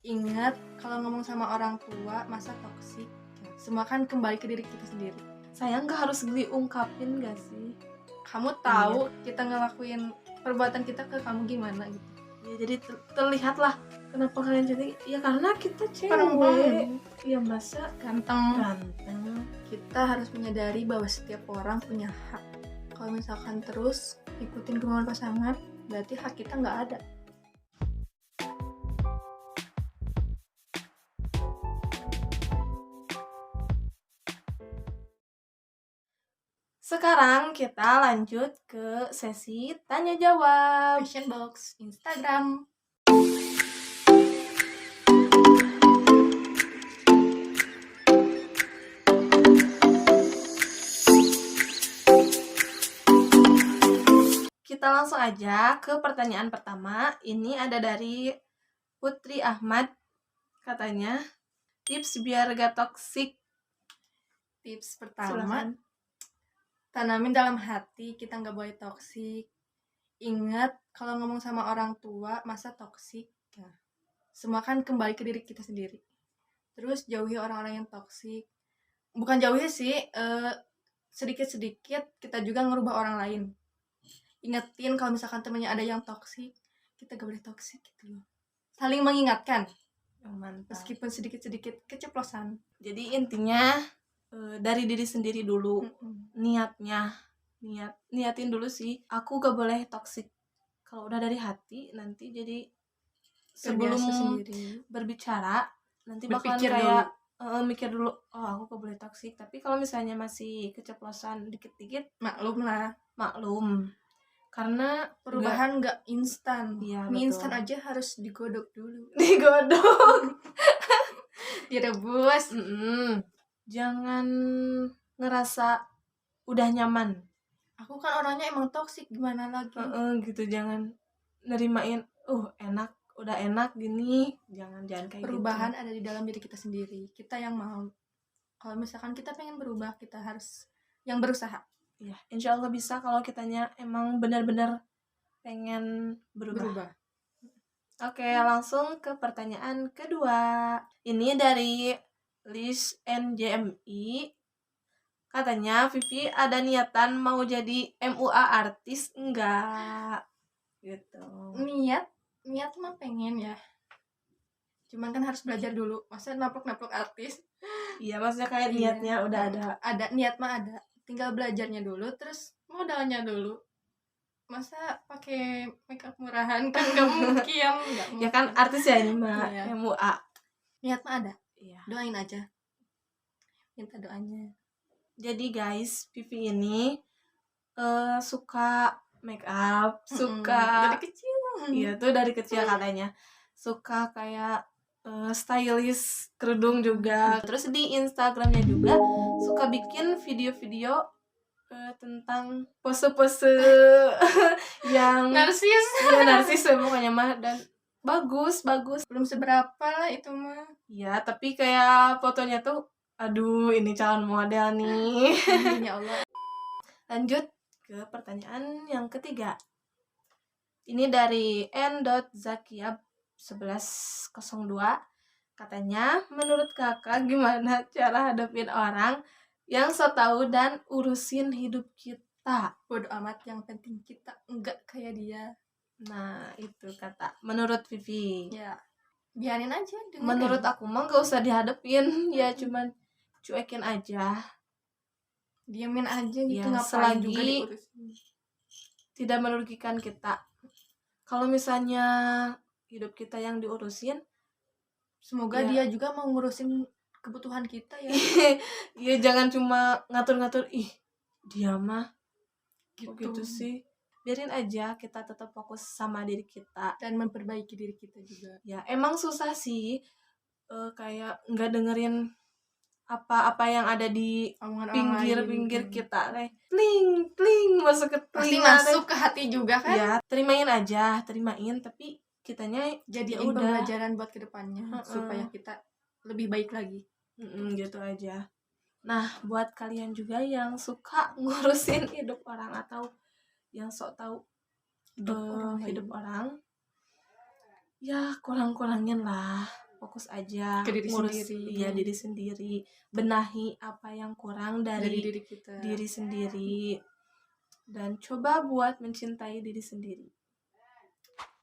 Ingat, kalau ngomong sama orang tua, masa toksik? Semua kan kembali ke diri kita sendiri. Sayang gak harus diungkapin gak sih? Kamu tahu kita ngelakuin perbuatan kita ke kamu gimana gitu. Ya jadi terlihat lah kenapa kalian jadi ya karena kita cewek. Perempuan Ya masa ganteng. ganteng. Kita harus menyadari bahwa setiap orang punya hak. Kalau misalkan terus ikutin kemauan pasangan, berarti hak kita nggak ada. Sekarang kita lanjut ke sesi tanya jawab. Question box Instagram. Kita langsung aja ke pertanyaan pertama. Ini ada dari Putri Ahmad. Katanya, tips biar gak toksik. Tips pertama, Silakan. tanamin dalam hati kita nggak boleh toksik. Ingat, kalau ngomong sama orang tua, masa toksik? Ya. Semua kan kembali ke diri kita sendiri. Terus jauhi orang-orang yang toksik. Bukan jauhi sih, sedikit-sedikit kita juga ngerubah orang lain. Ingetin kalau misalkan temennya ada yang toksik, kita gak boleh toksik gitu loh. Saling mengingatkan, Mantap. meskipun sedikit-sedikit keceplosan. Jadi intinya dari diri sendiri dulu. Niatin dulu sih. Aku gak boleh toksik. Kalau udah dari hati nanti jadi sebelum berbicara nanti bakalan Berpikir kayak mikir dulu, oh aku gak boleh toksik. Tapi kalau misalnya masih keceplosan dikit-dikit, maklum lah. Karena perubahan nggak instan. Iya, mie betul. instan aja harus digodok dulu. Direbus. Jangan ngerasa udah nyaman. Aku kan orangnya emang toksik, gimana lagi? Gitu, jangan nerimain enak, udah enak gini, jangan kayak perubahan gitu. ada di dalam diri kita sendiri, kita yang mau. Kalau misalkan kita pengen berubah, kita harus yang berusaha. Ya, insya Allah bisa kalau kitanya emang benar-benar pengen berubah. Oke, langsung ke pertanyaan kedua. Ini dari Liz NJMI. Katanya, Vivi ada niatan mau jadi MUA artis enggak? Gitu. Niat mah pengen ya. Cuman kan harus belajar dulu. Masa naplok-naplok artis? Iya, maksudnya kayak niatnya udah ada. Ada, niat mah ada. Tinggal belajarnya dulu, terus modalnya dulu. Masa pakai makeup murahan kan gak mungkin. Ya kan artis ya ini mah, iya. MUA. Niat mah ada. Iya. Doain aja. Minta doanya. Jadi guys, Vivi ini suka make up, suka dari kecil. Iya tuh dari kecil katanya. Suka kayak stylish kerudung juga. Terus di Instagramnya juga suka bikin video-video tentang pose-pose yang narsis pokoknya mah, dan bagus. Belum seberapa lah itu mah. Ya, tapi kayak fotonya tuh aduh, ini calon model nih. Ya Allah. Lanjut ke pertanyaan yang ketiga. Ini dari n.zakiab 1102. Katanya, menurut kakak gimana cara hadapin orang yang so tahu dan urusin hidup kita? Bodoh amat, yang penting kita enggak kayak dia. Nah, itu kata menurut Vivi. Ya, biarin aja. Menurut aku mah gak usah dihadapin. Ya cuman cuekin aja, diamin aja gitu. Ya, ngapain juga selagi diurusin. tidak merugikan kita. Kalau misalnya hidup kita yang diurusin, semoga dia juga mau ngurusin kebutuhan kita ya. Ya jangan cuma ngatur-ngatur, dia mah gitu sih. Biarin aja, kita tetap fokus sama diri kita dan memperbaiki diri kita juga. Ya emang susah sih, kayak nggak dengerin apa yang ada di pinggir kita pling masuk ke telinga, pasti masuk ke hati juga kan. Ya terimain tapi kitanya jadi pembelajaran buat kedepannya. Supaya kita lebih baik lagi. Gitu aja. Nah, buat kalian juga yang suka ngurusin hidup orang atau yang sok tahu hidup orang, ya kurang-kurangin lah fokus aja Ke diri ngurus sendiri. ya diri sendiri, benahi apa yang kurang Dari dari diri kita. diri sendiri, dan coba buat mencintai diri sendiri.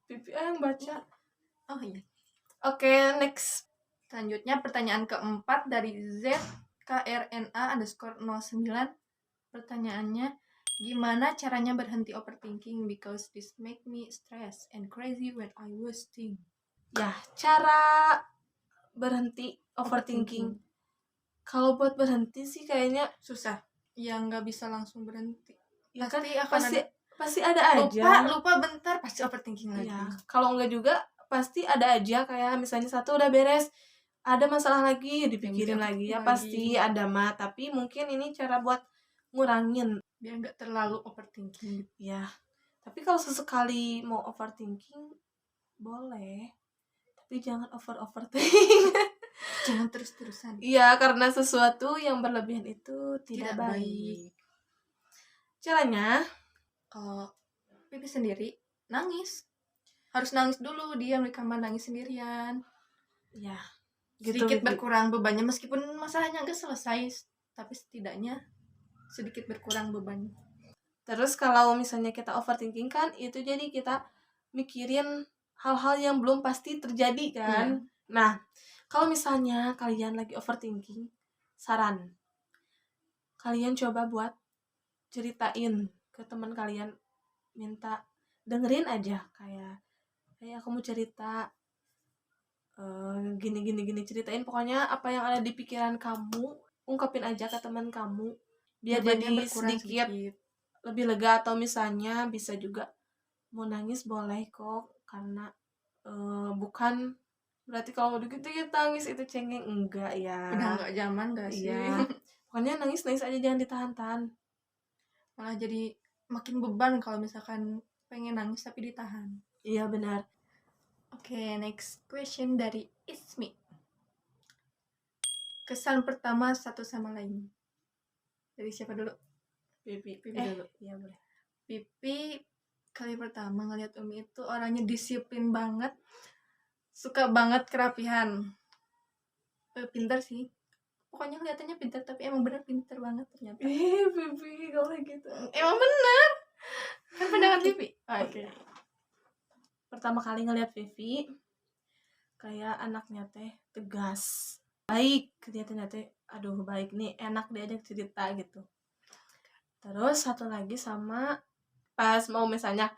Pipi yang baca. Oh iya. Oke, next. Selanjutnya pertanyaan keempat dari ZKRNA_09. Pertanyaannya, gimana caranya berhenti overthinking because this make me stress and crazy when I was think. Ya, cara berhenti overthinking. Kalau buat berhenti sih kayaknya susah. Ya nggak bisa langsung berhenti. ya Pasti kan akan pasti ada aja. Lupa bentar pasti overthinking lagi. Ya, kalau enggak juga pasti ada aja, kayak misalnya satu udah beres, ada masalah lagi dipikirin lagi ya, pasti ada mah, tapi mungkin ini cara buat ngurangin biar nggak terlalu overthinking ya. Tapi kalau sesekali mau overthinking boleh, tapi jangan overthinking. Jangan terus-terusan. Iya, karena sesuatu yang berlebihan itu tidak baik. Caranya kalau Pipi sendiri nangis, harus nangis dulu, diam di kamar nangis sendirian. Ya, sedikit berkurang bebannya, meskipun masalahnya nggak selesai, tapi setidaknya sedikit berkurang beban. Terus kalau misalnya kita overthinking kan, itu jadi kita mikirin hal-hal yang belum pasti terjadi kan. Iya. Nah, kalau misalnya kalian lagi overthinking, saran, kalian coba buat ceritain ke teman kalian, minta dengerin aja, kayak aku mau cerita gini, ceritain pokoknya apa yang ada di pikiran kamu, ungkapin aja ke teman kamu, biar jadi sedikit lebih lega. Atau misalnya bisa juga mau nangis boleh kok, karena bukan berarti kalau dikit-dikit nangis itu cengeng, enggak ya, udah enggak zaman gak sih. Iya. Pokoknya nangis aja, jangan ditahan-tahan, malah jadi makin beban kalau misalkan pengen nangis tapi ditahan. Iya benar. Oke, next question dari Ismi. Kesan pertama satu sama lain. Dari siapa dulu? Pipi dulu. Iya boleh. Pipi kali pertama ngeliat Umi itu orangnya disiplin banget, suka banget kerapihan, pintar sih. Pokoknya kelihatannya pintar, tapi emang bener pintar banget ternyata. Pipi kalau gitu. Emang bener. Kan pandangan Pipi. Oke. Pertama kali ngeliat Vivi, kayak anaknya teh tegas, baik, kelihatannya teh aduh baik nih, enak diajak cerita gitu. Terus satu lagi sama pas mau misalnya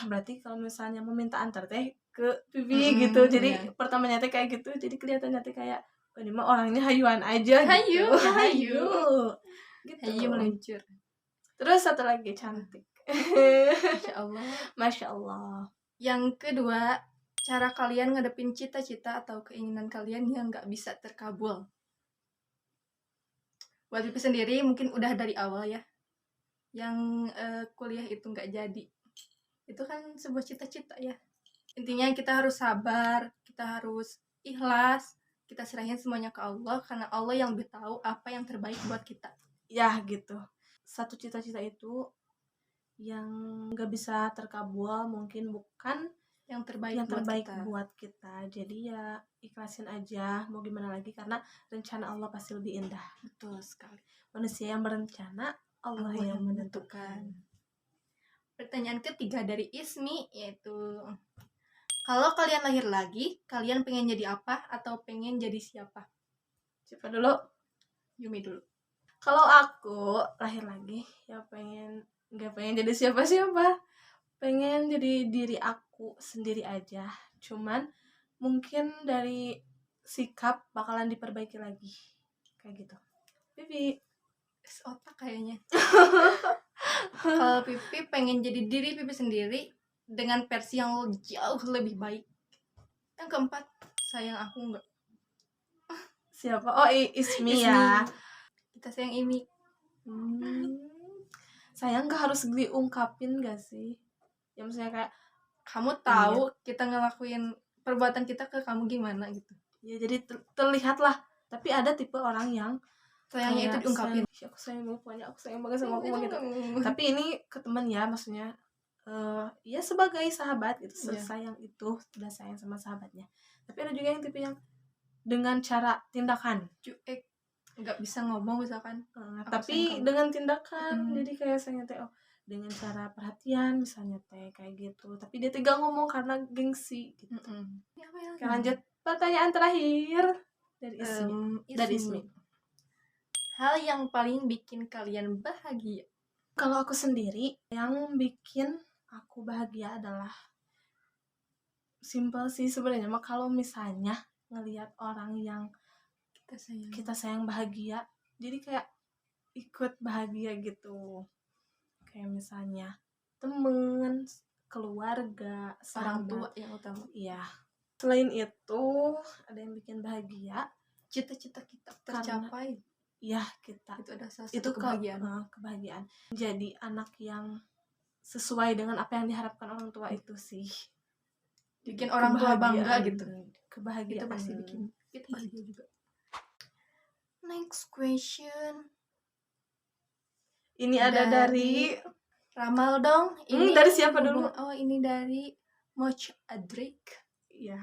berarti kalau misalnya mau minta antar teh ke Vivi gitu, jadi pertamanya teh kayak gitu, jadi kelihatannya teh kayak ini mah orangnya hayuan aja gitu. Hayu gitu, hayu meluncur. Terus satu lagi cantik. Masya Allah. Yang kedua, cara kalian ngadepin cita-cita atau keinginan kalian yang gak bisa terkabul. Buat Pipi sendiri mungkin udah dari awal ya, yang kuliah itu gak jadi. Itu kan sebuah cita-cita ya. Intinya kita harus sabar, kita harus ikhlas, kita serahin semuanya ke Allah, karena Allah yang lebih tahu apa yang terbaik buat kita. Ya gitu. Satu cita-cita itu yang gak bisa terkabul mungkin bukan yang terbaik buat kita. Jadi ya ikhlasin aja, mau gimana lagi, karena rencana Allah pasti lebih indah. Betul sekali. Manusia yang berencana, Allah yang menentukan. Pertanyaan ketiga dari Ismi, yaitu kalau kalian lahir lagi, kalian pengen jadi apa atau pengen jadi siapa? Siapa dulu? Yumi dulu. Kalau aku lahir lagi ya nggak pengen jadi siapa-siapa, pengen jadi diri aku sendiri aja. Cuman mungkin dari sikap bakalan diperbaiki lagi, kayak gitu. Pipi otak kayaknya. Kalau Pipi pengen jadi diri Pipi sendiri dengan versi yang jauh lebih baik. Yang keempat, sayang aku enggak. Siapa? Oh, Ismi ya. Kita sayang Imi. Sayang gak harus diungkapin gak sih? Ya maksudnya kayak kamu tahu kita ngelakuin perbuatan kita ke kamu gimana gitu. Ya jadi terlihat lah. Tapi ada tipe orang yang sayangnya itu diungkapin. Aku sayang banget, pokoknya aku sayang banget sama aku gitu. Tapi ini ke teman ya, maksudnya ya sebagai sahabat gitu, sayang itu udah sayang sama sahabatnya. Tapi ada juga yang tipe yang dengan cara tindakan. Cuek, nggak bisa ngomong misalkan. Aku Tapi sayang kamu. dengan tindakan. Mm. Jadi kayak saya teh dengan cara perhatian misalnya teh kayak gitu. Tapi dia teh gak ngomong karena gengsi gitu. Ini apa ya? Oke, lanjut pertanyaan terakhir dari Dari Ismi. Hal yang paling bikin kalian bahagia? Kalau aku sendiri, yang bikin aku bahagia adalah simple sih sebenarnya. Mah kalau misalnya ngelihat orang yang kita sayang bahagia, jadi kayak ikut bahagia gitu. Kayak misalnya temen, keluarga, Orang sahabat. tua yang utama. Iya. Selain itu, ada yang bikin bahagia. Cita-cita kita tercapai. Iya, kita. Itu ada salah Itu satu kebahagiaan. Kebahagiaan. Jadi anak yang sesuai dengan apa yang diharapkan orang tua itu sih. Bikin orang tua bangga gitu. Kebahagiaan. Itu pasti bikin kita bahagia juga. Next question. Ini ada dari Ramal dong. Ini dari siapa dulu? Oh, ini dari Moch Adrik. Iya.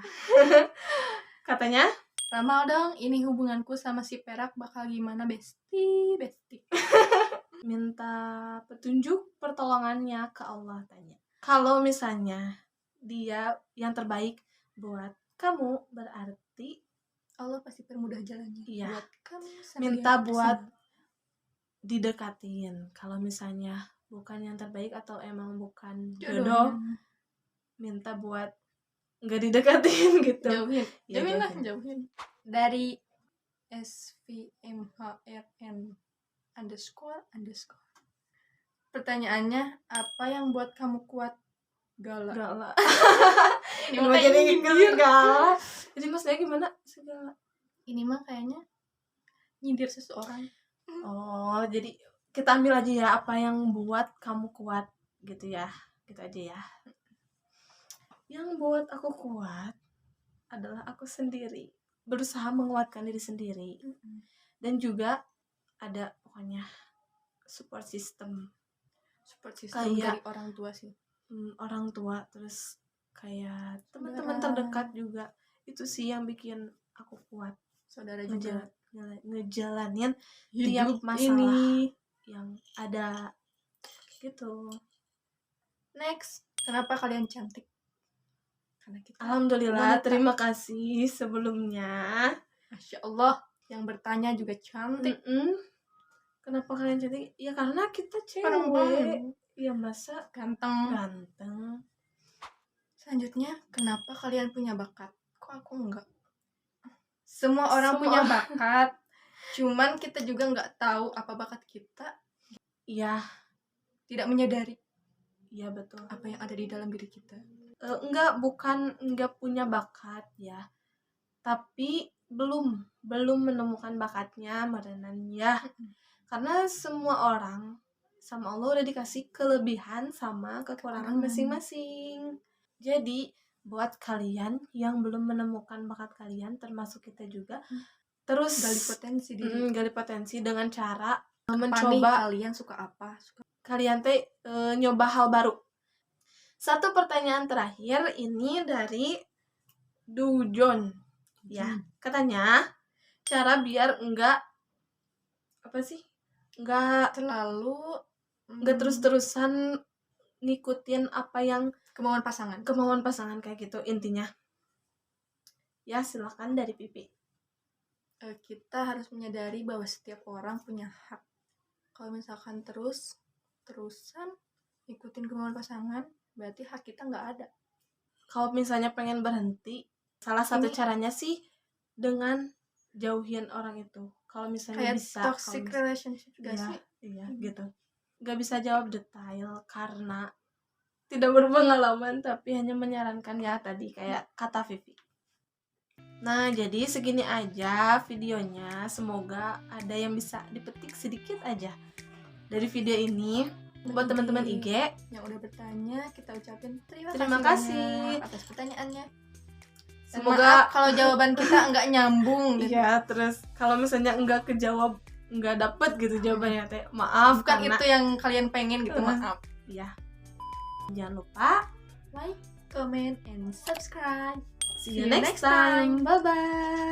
Katanya, Ramal dong, ini hubunganku sama si Perak bakal gimana, Besti? minta petunjuk pertolongannya ke Allah, tanya. Kalau misalnya dia yang terbaik buat kamu, berarti Allah pasti permudah jalannya. Iya. Buat kamu. Minta buat didekatin. Kalau misalnya bukan yang terbaik atau emang bukan jodoh, minta buat nggak didekatin gitu. Jauhin. Ya, Jauhin. Dari SVMHRN __. Pertanyaannya, apa yang buat kamu kuat? Galak. Ini mau jadi galak. Jadi maksudnya gimana? Segala. Ini mah kayaknya nyindir seseorang. Oh, jadi kita ambil aja ya apa yang buat kamu kuat gitu ya. Gitu aja ya. Yang buat aku kuat adalah aku sendiri. Berusaha menguatkan diri sendiri. Dan juga ada pokoknya support system Kayak dari orang tua sih. Orang tua, terus kayak teman-teman terdekat juga. Itu sih yang bikin aku kuat. Saudara juga ngejalanin hidup tiap masalah ini yang ada gitu. Next, kenapa kalian cantik? Karena kita Alhamdulillah, wanita. terima kasih sebelumnya. Masya Allah, yang bertanya juga cantik. Kenapa kalian cantik? Ya karena kita cewek. Perempuan. Ya masa Ganteng. Selanjutnya, kenapa kalian punya bakat? Kok aku enggak? Semua orang punya bakat. Cuman kita juga nggak tahu apa bakat kita. Iya. Tidak menyadari. Iya betul. Apa yang ada di dalam diri kita. Bukan enggak punya bakat ya. Tapi belum menemukan bakatnya merenan ya. Karena semua orang sama Allah udah dikasih kelebihan sama kekurangan masing-masing. Jadi buat kalian yang belum menemukan bakat kalian, termasuk kita juga, terus gali potensi dengan cara mencoba. Kalian suka apa? Kalian nyoba hal baru. Satu pertanyaan terakhir ini dari Dujon. Ya, katanya cara biar enggak terus-terusan ngikutin apa yang kemauan pasangan kayak gitu intinya. Ya, silakan dari Pipi. Kita harus menyadari bahwa setiap orang punya hak. Kalau misalkan terusan ikutin kemauan pasangan, berarti hak kita nggak ada. Kalau misalnya pengen berhenti, salah satu caranya sih dengan jauhin orang itu. Kalau misalnya kayak bisa toxic relationship juga sih. Iya, gitu. Gak bisa jawab detail karena tidak berpengalaman, tapi hanya menyarankan ya tadi kayak kata Vivi. Nah, jadi segini aja videonya. Semoga ada yang bisa dipetik sedikit aja dari video ini. Buat teman-teman IG yang udah bertanya, kita ucapin terima kasih atas pertanyaannya. Semoga kalau jawaban kita nggak nyambung gitu. Iya, terus kalau misalnya nggak kejawab, nggak dapet gitu jawabannya teh, maaf. Bukan karena itu yang kalian pengen gitu, maaf. Iya. Jangan lupa like, comment, and subscribe. See you next time. Bye bye.